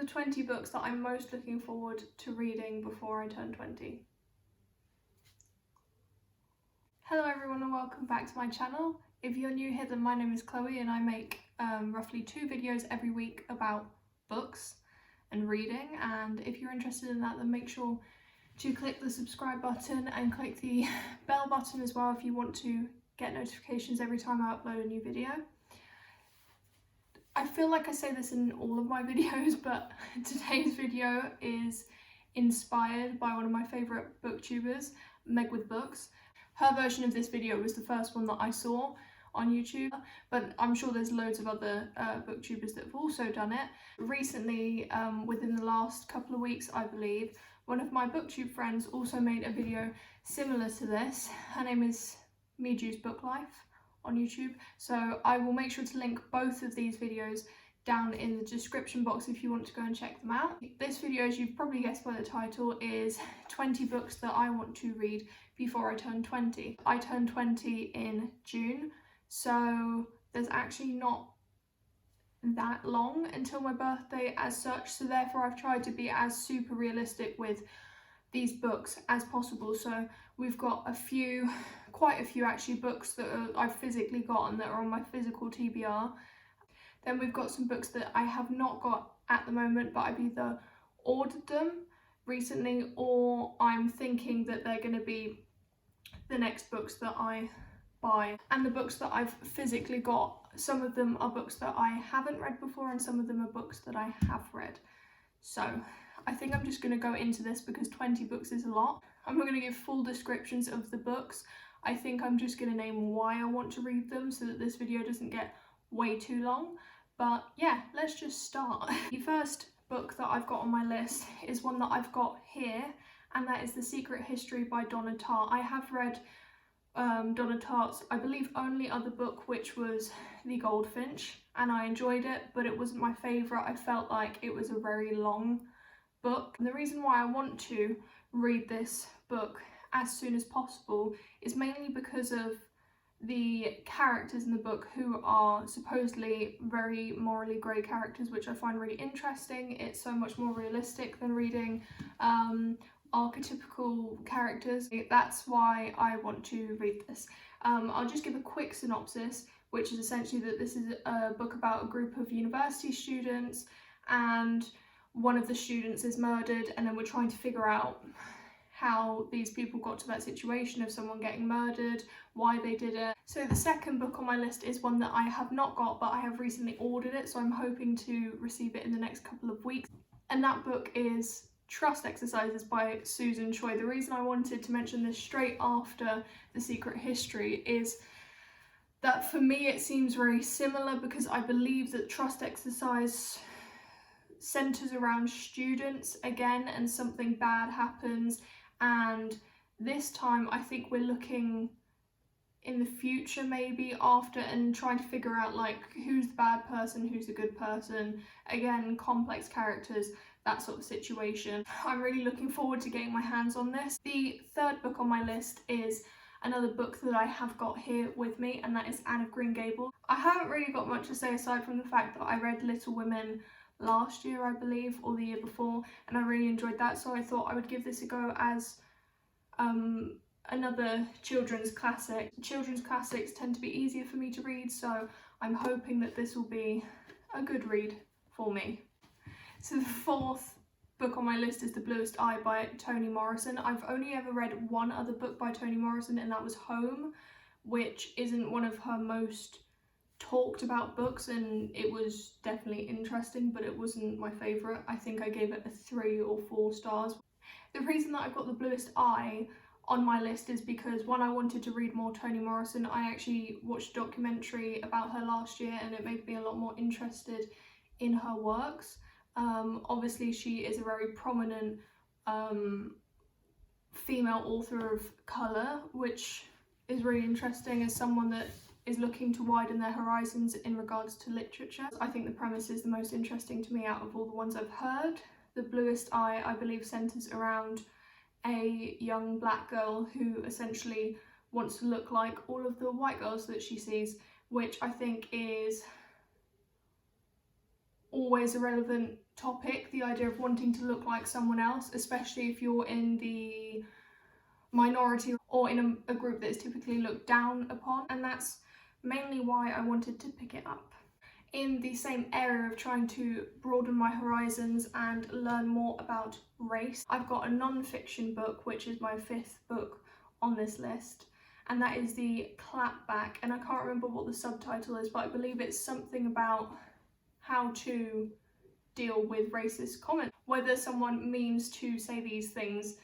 the 20 books that I'm most looking forward to reading before I turn 20. Hello everyone and welcome back to my channel. If you're new here, then my name is Chloe and I make roughly 2 videos every week about books and reading, and if you're interested in that, then make sure to click the subscribe button and click the bell button as well if you want to get notifications every time I upload a new video. I feel like I say this in all of my videos, but today's video is inspired by one of my favourite booktubers, Meg with Books. Her version of this video was the first one that I saw on YouTube, but I'm sure there's loads of other booktubers that have also done it. Recently, within the last couple of weeks I believe, one of my booktube friends also made a video similar to this. Her name is Miju's Book Life on YouTube, so I will make sure to link both of these videos down in the description box if you want to go and check them out. This video, as you've probably guessed by the title, is 20 books that I want to read before I turn 20. I turn 20 in June, so there's actually not that long until my birthday as such, so therefore I've tried to be as super realistic with these books as possible. So we've got quite a few actually books that I've physically got and that are on my physical TBR. Then we've got some books that I have not got at the moment, but I've either ordered them recently or I'm thinking that they're going to be the next books that I buy. And the books that I've physically got, some of them are books that I haven't read before and some of them are books that I have read. So I think I'm just going to go into this because 20 books is a lot. I'm not going to give full descriptions of the books. I think I'm just going to name why I want to read them so that this video doesn't get way too long. But yeah, let's just start. The first book that I've got on my list is one that I've got here, and that is The Secret History by Donna Tarr. I have read Donna Tarr's, I believe, only other book, which was The Goldfinch, and I enjoyed it, but it wasn't my favourite. I felt like it was a very long book. And the reason why I want to read this book as soon as possible is mainly because of the characters in the book, who are supposedly very morally grey characters, which I find really interesting. It's so much more realistic than reading archetypical characters. That's why I want to read this. I'll just give a quick synopsis, which is essentially that this is a book about a group of university students, and one of the students is murdered, and then we're trying to figure out how these people got to that situation of someone getting murdered, why they did it. So the second book on my list is one that I have not got, but I have recently ordered it, so I'm hoping to receive it in the next couple of weeks. And that book is Trust Exercises by Susan Choi. The reason I wanted to mention this straight after The Secret History is that for me it seems very similar, because I believe that Trust Exercise centres around students again and something bad happens, and this time I think we're looking in the future, maybe after, and trying to figure out like who's the bad person, who's the good person. Again, complex characters, that sort of situation. I'm really looking forward to getting my hands on this. The third book on my list is another book that I have got here with me, and that is Anne of Green Gable. I haven't really got much to say aside from the fact that I read Little Women last year, I believe, or the year before, and I really enjoyed that, so I thought I would give this a go as another children's classic. Children's classics tend to be easier for me to read, so I'm hoping that this will be a good read for me. So the fourth book on my list is The Bluest Eye by Toni Morrison. I've only ever read one other book by Toni Morrison, and that was Home, which isn't one of her most talked about books, and it was definitely interesting, but it wasn't my favourite. I think I gave it a 3 or 4 stars. The reason that I've got The Bluest Eye on my list is because, one, I wanted to read more Toni Morrison. I actually watched a documentary about her last year and it made me a lot more interested in her works. Obviously she is a very prominent female author of colour, which is really interesting as someone that is looking to widen their horizons in regards to literature. I think the premise is the most interesting to me out of all the ones I've heard. The Bluest Eye, I believe, centres around a young black girl who essentially wants to look like all of the white girls that she sees, which I think is always a relevant topic, the idea of wanting to look like someone else, especially if you're in the minority or in a group that is typically looked down upon, and that's mainly why I wanted to pick it up. In the same area of trying to broaden my horizons and learn more about race, I've got a non-fiction book, which is my 5th book on this list, and that is the Clapback, and I can't remember what the subtitle is, but I believe it's something about how to deal with racist comments. Whether someone means to say these things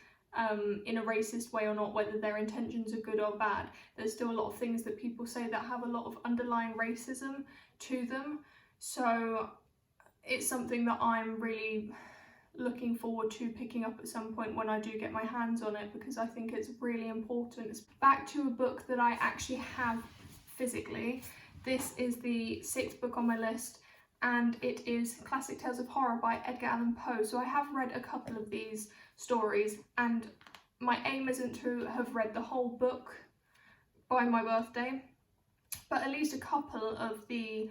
in a racist way or not, whether their intentions are good or bad, there's still a lot of things that people say that have a lot of underlying racism to them. So it's something that I'm really looking forward to picking up at some point when I do get my hands on it, because I think it's really important. Back to a book that I actually have physically. This is the 6th book on my list, and it is Classic Tales of Horror by Edgar Allan Poe. So I have read a couple of these stories, and my aim isn't to have read the whole book by my birthday, but at least a couple of the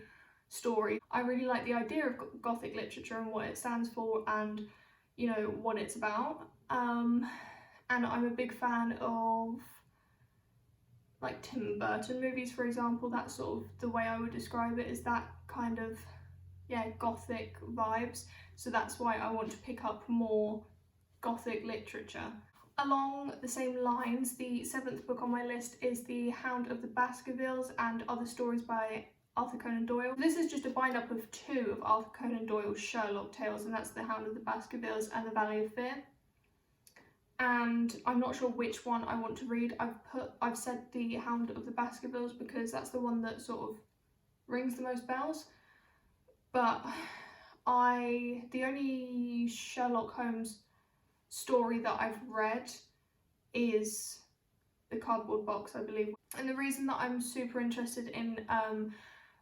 stories. I really like the idea of Gothic literature and what it stands for, and you know what it's about. And I'm a big fan of like Tim Burton movies, for example. That's sort of the way I would describe it, is that kind of, yeah, Gothic vibes. So that's why I want to pick up more Gothic literature. Along the same lines, the 7th book on my list is The Hound of the Baskervilles and Other Stories by Arthur Conan Doyle. This is just a bind-up of 2 of Arthur Conan Doyle's Sherlock tales, and that's The Hound of the Baskervilles and The Valley of Fear. And I'm not sure which one I want to read. I've said The Hound of the Baskervilles because that's the one that sort of rings the most bells. But the only Sherlock Holmes story that I've read is The Cardboard Box, I believe. And the reason that I'm super interested in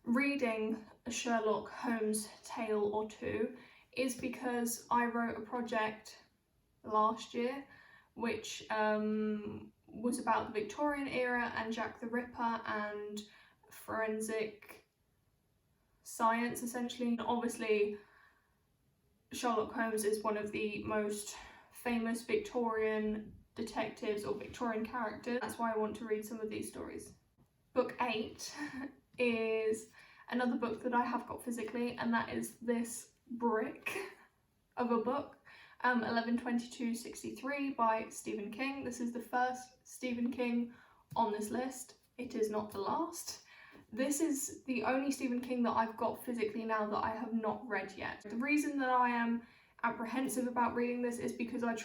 reading a Sherlock Holmes tale or 2 is because I wrote a project last year which was about the Victorian era and Jack the Ripper and forensic science, essentially. And obviously Sherlock Holmes is one of the most famous Victorian detectives or Victorian characters. That's why I want to read some of these stories. Book 8 is another book that I have got physically, and that is this brick of a book, 11/22/63 by Stephen King. This is the first Stephen King on this list. It is not the last. This is the only Stephen King that I've got physically now that I have not read yet. The reason that I am apprehensive about reading this is because I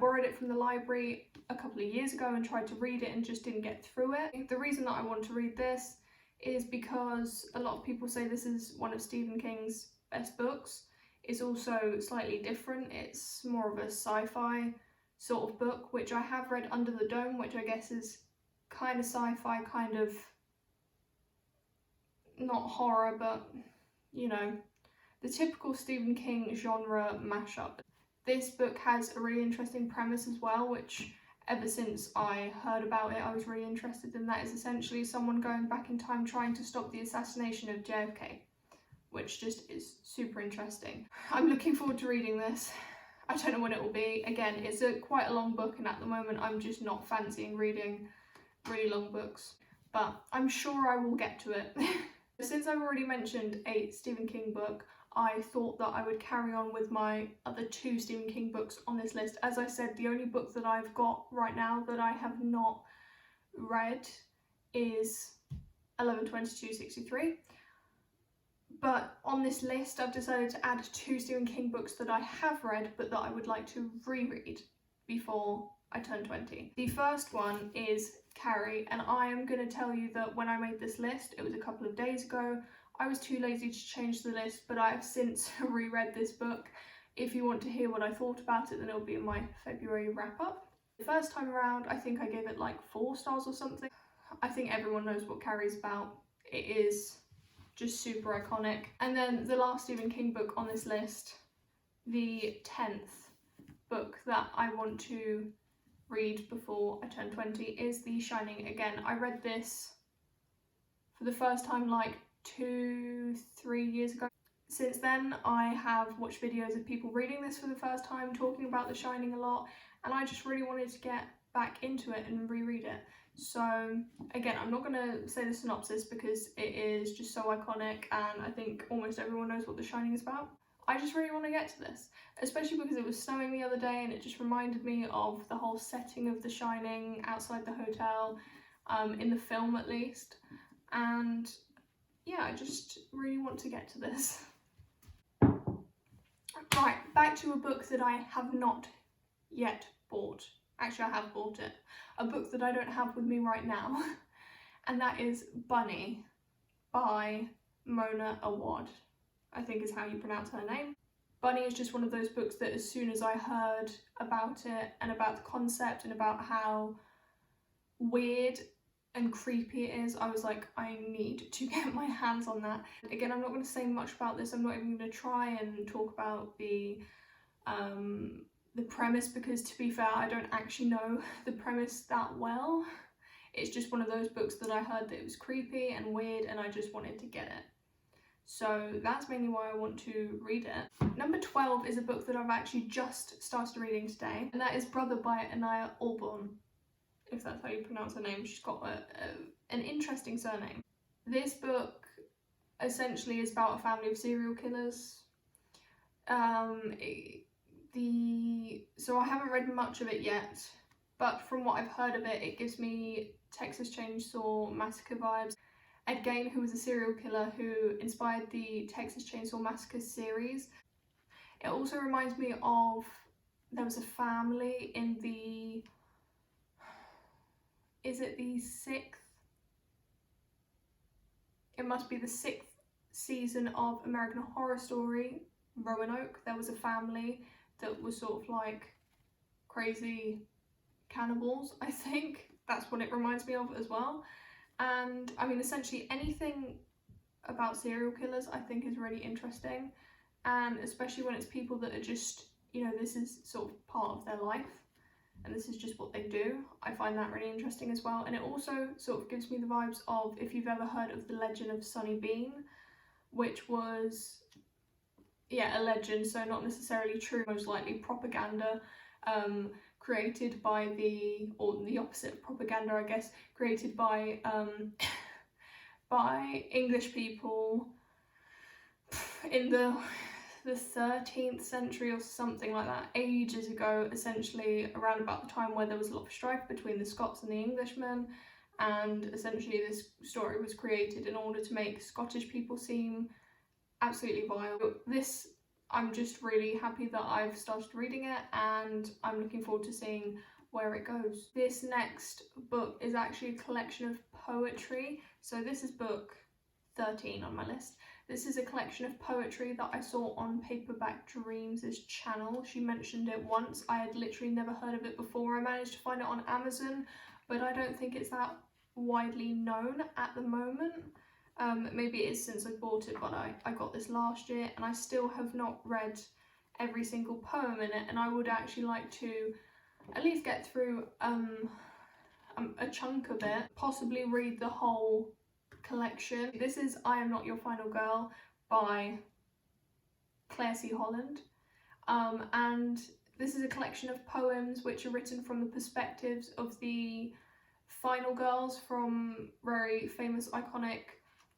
borrowed it from the library a couple of years ago and tried to read it and just didn't get through it. The reason that I want to read this is because a lot of people say this is one of Stephen King's best books. It's also slightly different. It's more of a sci-fi sort of book, which I have read, Under the Dome, which I guess is kind of sci-fi, kind of not horror, but you know, the typical Stephen King genre mashup. This book has a really interesting premise as well, which ever since I heard about it I was really interested in. That is essentially someone going back in time trying to stop the assassination of JFK, which just is super interesting. I'm looking forward to reading this. I don't know when it will be. Again, it's quite a long book, and at the moment I'm just not fancying reading really long books, but I'm sure I will get to it. Since I've already mentioned a Stephen King book, I thought that I would carry on with my other 2 Stephen King books on this list. As I said, the only book that I've got right now that I have not read is 11/22/63. But on this list I've decided to add 2 Stephen King books that I have read but that I would like to reread before I turn 20. The first one is Carrie, and I am going to tell you that when I made this list, it was a couple of days ago, I was too lazy to change the list, but I have since reread this book. If you want to hear what I thought about it, then it'll be in my February wrap-up. The first time around, I think I gave it like 4 stars or something. I think everyone knows what Carrie's about. It is just super iconic. And then the last Stephen King book on this list, the 10th book that I want to read before I turn 20, is The Shining again. I read this for the first time like 2-3 years ago. Since then, I have watched videos of people reading this for the first time, talking about The Shining a lot, and I just really wanted to get back into it and reread it. So again, I'm not going to say the synopsis because it is just so iconic, and I think almost everyone knows what The Shining is about. I just really want to get to this, especially because it was snowing the other day and it just reminded me of the whole setting of The Shining outside the hotel, in the film at least, and yeah, I just really want to get to this. Right, back to a book that I have not yet bought. Actually, I have bought it. A book that I don't have with me right now, and that is Bunny by Mona Awad, I think is how you pronounce her name. Bunny is just one of those books that as soon as I heard about it and about the concept and about how weird and creepy it is, I was like, I need to get my hands on that. Again, I'm not going to say much about this. I'm not even going to try and talk about the premise, because to be fair, I don't actually know the premise that well. It's just one of those books that I heard that it was creepy and weird and I just wanted to get it. So that's mainly why I want to read it. Number 12 is a book that I've actually just started reading today, and that is Brother by Anaya, if that's how you pronounce her name. She's got an interesting surname. This book essentially is about a family of serial killers. So I haven't read much of it yet, but from what I've heard of it, it gives me Texas Chainsaw Massacre vibes. Edgar, who was a serial killer who inspired the Texas Chainsaw Massacre series. It also reminds me of, there was a family in the, is it the 6th? It must be the 6th season of American Horror Story, Roanoke. There was a family that was sort of like crazy cannibals, I think. That's what it reminds me of as well. And I mean, essentially anything about serial killers I think is really interesting, and especially when it's people that are just, you know, this is sort of part of their life and this is just what they do. I find that really interesting as well. And it also sort of gives me the vibes of, if you've ever heard of the legend of Sunny Bean, which was, yeah, a legend, so not necessarily true, most likely propaganda, created by or the opposite of propaganda, I guess, created by English people in the 13th century or something like that, ages ago, essentially around about the time where there was a lot of strife between the Scots and the Englishmen, and essentially this story was created in order to make Scottish people seem absolutely vile. This, I'm just really happy that I've started reading it, and I'm looking forward to seeing where it goes. This next book is actually a collection of poetry. So this is book 13 on my list. This is a collection of poetry that I saw on Paperback Dreams' channel. She mentioned it once. I had literally never heard of it before. I managed to find it on Amazon, but I don't think it's that widely known at the moment. Maybe it is since I bought it, but I got this last year and I still have not read every single poem in it, and I would actually like to at least get through a chunk of it, possibly read the whole collection. This is I Am Not Your Final Girl by Holland, and this is a collection of poems which are written from the perspectives of the final girls from very famous iconic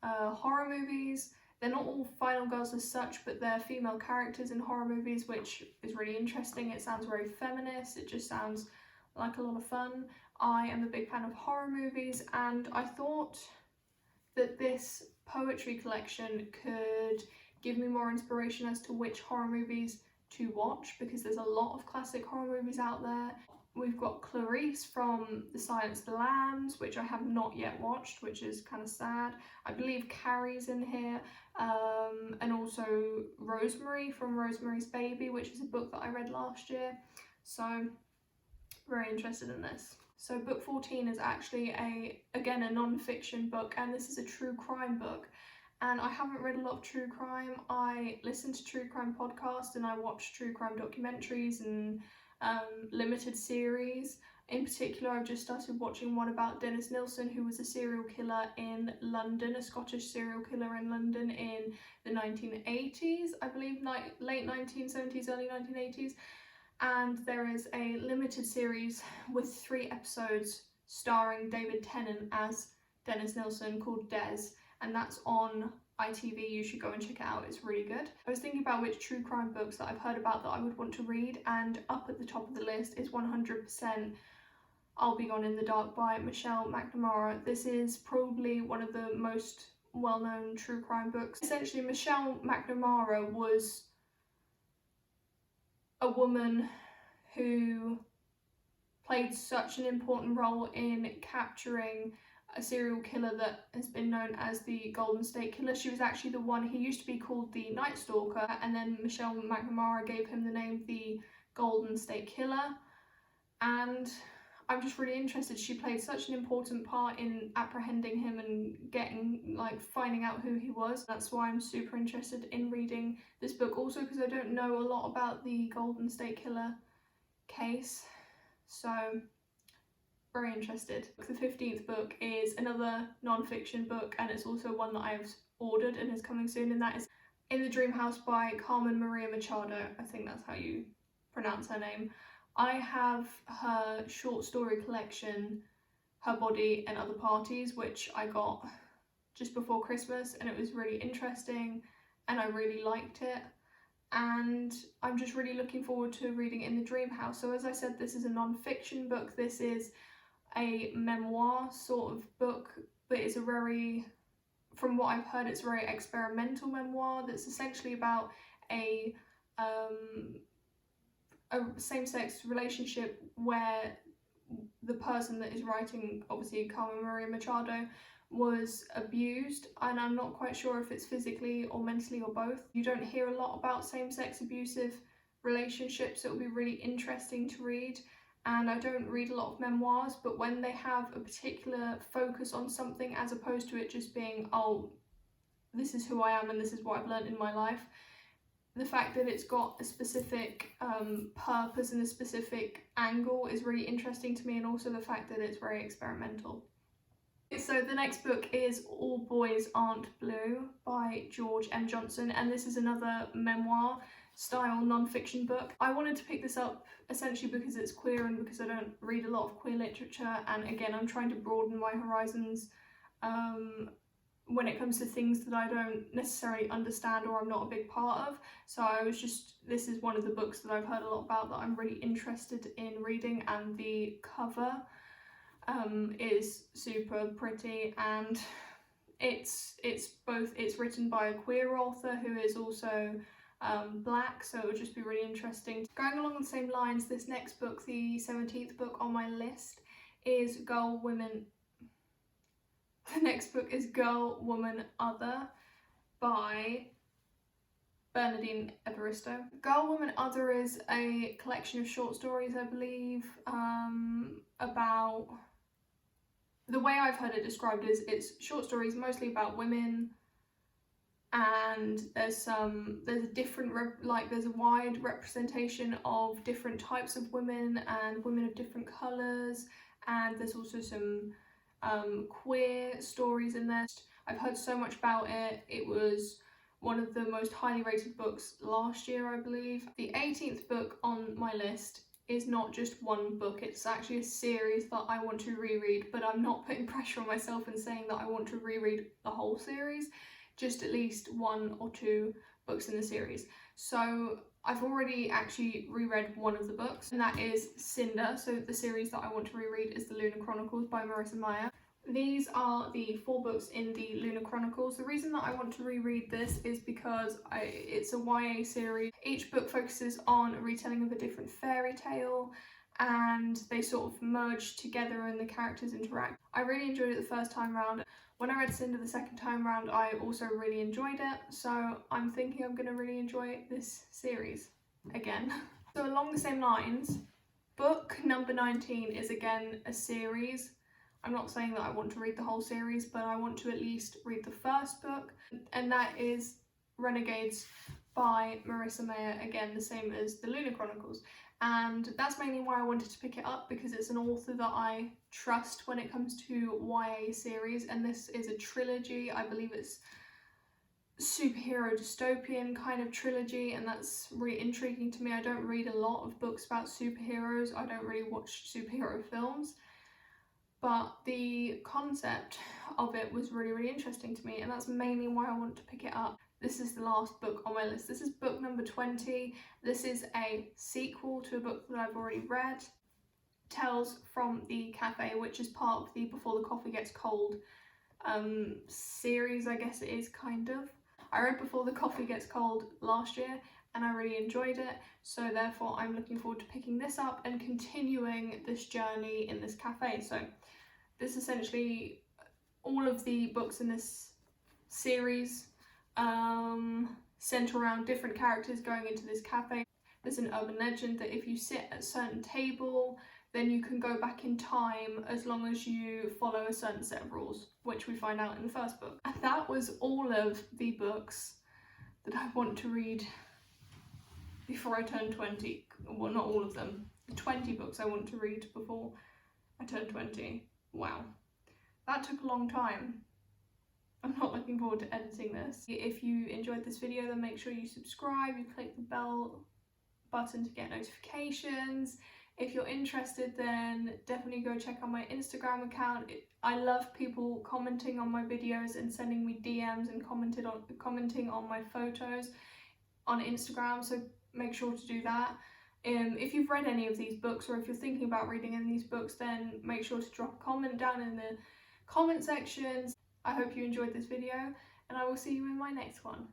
horror movies. They're not all final girls as such, but they're female characters in horror movies, which is really interesting. It sounds very feminist, it just sounds like a lot of fun. I am a big fan of horror movies, and I thought that this poetry collection could give me more inspiration as to which horror movies to watch, because there's a lot of classic horror movies out there. We've got Clarice from The Silence of the Lambs, which I have not yet watched, which is kind of sad. I believe Carrie's in here, and also Rosemary from Rosemary's Baby, which is a book that I read last year. So, very interested in this. So book 14 is actually again a non-fiction book, and this is a true crime book. And I haven't read a lot of true crime. I listen to true crime podcasts and I watch true crime documentaries and limited series In particular, I've just started watching one about Dennis Nilsen, who was a serial killer in London, a Scottish serial killer in London in the 1980s, I believe, late 1970s, early 1980s. And there is a limited series with 3 episodes starring David Tennant as Dennis Nilsen called Des, and that's on ITV. You should go and check it out, it's really good. I was thinking about which true crime books that I've heard about that I would want to read, and up at the top of the list is 100% I'll Be Gone in the Dark by Mcnamara. This is probably one of the most well-known true crime books. Essentially, Mcnamara was a woman who played such an important role in capturing a serial killer that has been known as the Golden State Killer. She was actually the one, he used to be called the Night Stalker, and then Mcnamara gave him the name the Golden State Killer. And I'm just really interested. She played such an important part in apprehending him and finding out who he was. That's why I'm super interested in reading this book. Also because I don't know a lot about the Golden State Killer case, so very interested. The 15th book is another non-fiction book, and it's also one that I've ordered and is coming soon, and that is In the Dream House by Carmen Machado. I think that's how you pronounce her name. I have her short story collection, Her Body and Other Parties, which I got just before Christmas, and it was really interesting and I really liked it. And I'm just really looking forward to reading In the Dream House. So as I said, this is a non-fiction book. This is a memoir sort of book, but it's a very, from what I've heard, it's a very experimental memoir that's essentially about a same-sex relationship where the person that is writing, obviously Carmen Machado, was abused, and I'm not quite sure if it's physically or mentally or both. You don't hear a lot about same-sex abusive relationships, so it'll be really interesting to read. And I don't read a lot of memoirs, but when they have a particular focus on something as opposed to it just being, oh, this is who I am and this is what I've learned in my life, the fact that it's got a specific purpose and a specific angle is really interesting to me, and also the fact that it's very experimental. So the next book is All Boys Aren't Blue by George M. Johnson, and this is another memoir style non-fiction book. I wanted to pick this up essentially because it's queer and because I don't read a lot of queer literature, and again I'm trying to broaden my horizons when it comes to things that I don't necessarily understand or I'm not a big part of. So this is one of the books that I've heard a lot about that I'm really interested in reading, and the cover is super pretty, and it's written by a queer author who is also black, so it would just be really interesting. Going along the same lines, this next book, the 17th book on my list, is Girl, Woman, Other by Bernardine Evaristo. Girl, Woman, Other is a collection of short stories, I believe, about, the way I've heard it described is it's short stories mostly about women, and there's a wide representation of different types of women and women of different colours, and there's also some queer stories in there. I've heard so much about it. It was one of the most highly rated books last year, I believe. The 18th book on my list is not just one book, it's actually a series that I want to reread, but I'm not putting pressure on myself and saying that I want to reread the whole series, just at least 1 or 2 books in the series. So I've already actually reread one of the books, and that is Cinder. So the series that I want to reread is the Lunar Chronicles by Marissa Meyer. These are the 4 books in the Lunar Chronicles. The reason that I want to reread this is because it's a YA series. Each book focuses on a retelling of a different fairy tale, and they sort of merge together and the characters interact. I really enjoyed it the first time round. When I read Cinder the second time round, I also really enjoyed it, so I'm thinking I'm going to really enjoy this series again. So along the same lines, book number 19 is again a series. I'm not saying that I want to read the whole series, but I want to at least read the first book, and that is Renegades by Marissa Meyer, again the same as the Lunar Chronicles, and that's mainly why I wanted to pick it up, because it's an author that I trust when it comes to YA series, and this is a trilogy. I believe it's superhero dystopian kind of trilogy, and that's really intriguing to me. I don't read a lot of books about superheroes, I don't really watch superhero films, but the concept of it was really interesting to me, and that's mainly why I want to pick it up. This is the last book on my list. This is book number 20. This is a sequel to a book that I've already read, Tales from the Cafe, which is part of the Before the Coffee Gets Cold series, I guess it is, kind of. I read Before the Coffee Gets Cold last year and I really enjoyed it, so therefore I'm looking forward to picking this up and continuing this journey in this cafe. So this essentially, all of the books in this series centre around different characters going into this cafe. There's an urban legend that if you sit at a certain table, then you can go back in time as long as you follow a certain set of rules, which we find out in the first book. And that was all of the books that I want to read before I turn 20. Well, not all of them. The 20 books I want to read before I turn 20. Wow. That took a long time. I'm not looking forward to editing this. If you enjoyed this video, then make sure you subscribe, you click the bell button to get notifications. If you're interested, then definitely go check out my Instagram account. I love people commenting on my videos and sending me DMs and commenting on my photos on Instagram, so make sure to do that. If you've read any of these books, or if you're thinking about reading any of these books, then make sure to drop a comment down in the comment sections. I hope you enjoyed this video, and I will see you in my next one.